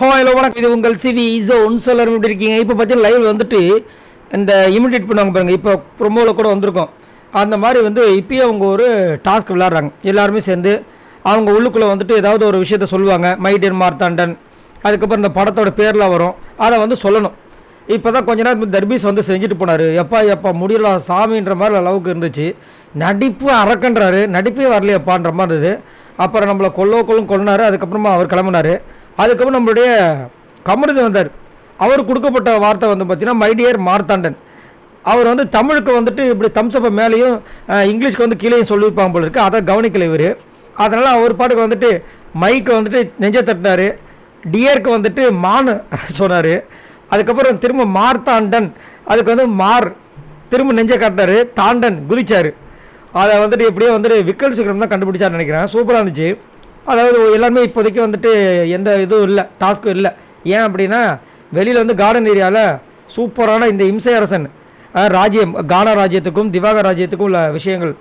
Hello வணக்கம், இது உங்கள் சிவி இசோன் சொல்லர் எப்படி இருக்கீங்க? இப்போ பார்த்தீங்கன்னா லைவ் வந்துட்டு இந்த இமிடியேட் பண்ணுவாங்க பாருங்கள். இப்போ ப்ரொமோவில் கூட வந்திருக்கோம். அந்த மாதிரி வந்து இப்போயே அவங்க ஒரு டாஸ்க் விளாட்றாங்க. எல்லாருமே சேர்ந்து அவங்க உள்ளுக்குள்ளே வந்துட்டு ஏதாவது ஒரு விஷயத்த சொல்லுவாங்க. மை டியர் மார்த்தாண்டன், அதுக்கப்புறம் இந்த படத்தோட பேர்லாம் வரும், அதை வந்து சொல்லணும். இப்போ தான் கொஞ்ச நேரம் தர்பீஸ் வந்து செஞ்சுட்டு போனார். எப்பா முடியல சாமின்ற மாதிரி அளவுக்கு இருந்துச்சு. நடிப்பு அறக்கன்றாரு, நடிப்பே வரலையப்பான்ற மாதிரி இருந்தது. அப்புறம் நம்மளை கொள்ளும் அதுக்கப்புறமா அவர் கிளம்புனார். அதுக்கப்புறம் நம்மளுடைய கமருதி வந்தார். அவர் கொடுக்கப்பட்ட வார்த்தை வந்து பார்த்தீங்கன்னா மை டியர் மார்த்தாண்டன். அவர் வந்து தமிழுக்கு வந்துட்டு இப்படி தம்ஸ்அப்பை மேலேயும் இங்கிலீஷ்க்கு வந்து கீழேயும் சொல்லியிருப்பாங்க போல இருக்குது. அதை கவனிக்கலை இவர். அதனால் அவர் பாட்டுக்கு வந்துட்டு மைக்கு வந்துட்டு நெஞ்சை தட்டினார். டியருக்கு வந்துட்டு மானு சொன்னார். அதுக்கப்புறம் திரும்ப மார்த்தாண்டன், அதுக்கு வந்து திரும்ப நெஞ்சை காட்டினார். தாண்டன் குதிச்சார். அதை வந்துட்டு எப்படியோ வந்துட்டு விக்கல் சீக்கிரம் தான் கண்டுபிடிச்சான்னு நினைக்கிறேன். சூப்பராக இருந்துச்சு. அதாவது எல்லாருமே இப்போதைக்கு வந்துட்டு எந்த இதுவும் இல்லை, டாஸ்க்கும் இல்லை. ஏன் அப்படின்னா வெளியில் வந்து கார்டன் ஏரியாவில் சூப்பரான இந்த இம்சை அரசன் ராஜ்யம், கானா ராஜ்யத்துக்கும் திவாகர் ராஜ்யத்துக்கும் உள்ள விஷயங்கள்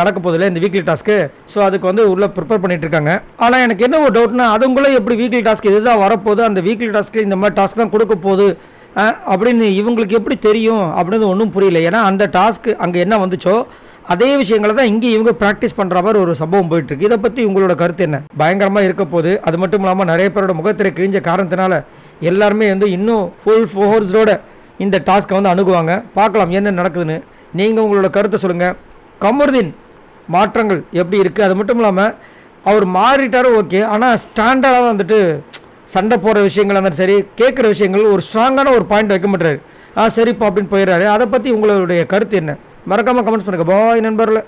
நடக்க போதில்லை இந்த வீக்லி டாஸ்க்கு. ஸோ அதுக்கு வந்து உள்ளே ப்ரிப்பேர் பண்ணிகிட்டு இருக்காங்க. ஆனால் எனக்கு என்ன ஒரு டவுட்னா, அதுக்குள்ளே எப்படி வீக்லி டாஸ்க் இதுதான் வரப்போகுது, அந்த வீக்லி டாஸ்க்கு இந்த மாதிரி டாஸ்க் தான் கொடுக்க போகுது அப்படின்னு இவங்களுக்கு எப்படி தெரியும் அப்படின்னு ஒன்றும் புரியல. ஏன்னா அந்த டாஸ்க்கு அங்கே என்ன வந்துச்சோ அதே விஷயங்களை தான் இங்கே இவங்க ப்ராக்டிஸ் பண்ணுற மாதிரி ஒரு சம்பவம் போயிட்டுருக்கு. இதை பற்றி உங்களோட கருத்து என்ன? பயங்கரமாக இருக்க போது. அது மட்டும் இல்லாமல் நிறைய பேரோட முகத்திரை கிழிஞ்ச காரணத்தினால எல்லாருமே வந்து இன்னும் ஃபுல் ஃபோர்ஸோட இந்த டாஸ்க்கை வந்து அணுகுவாங்க. பார்க்கலாம் என்ன நடக்குதுன்னு. நீங்கள் உங்களோட கருத்தை சொல்லுங்கள். கமருதீன் மாற்றங்கள் எப்படி இருக்குது? அது மட்டும் இல்லாமல் அவர் மாறிட்டாரும் ஓகே, ஆனால் ஸ்டாண்டர்டாக வந்துட்டு சண்டை போடுற விஷயங்கள் அந்த சரி, கேட்குற விஷயங்கள் ஒரு ஸ்ட்ராங்கான ஒரு பாயிண்ட் வைக்க மாட்டாரு. சரிப்பா அப்படின்னு போயிடுறாரு. அதை பற்றி உங்களுடைய கருத்து என்ன? மறக்காமல் கமெண்ட்ஸ் பண்ணுங்கள். பாய் நண்பர்களே.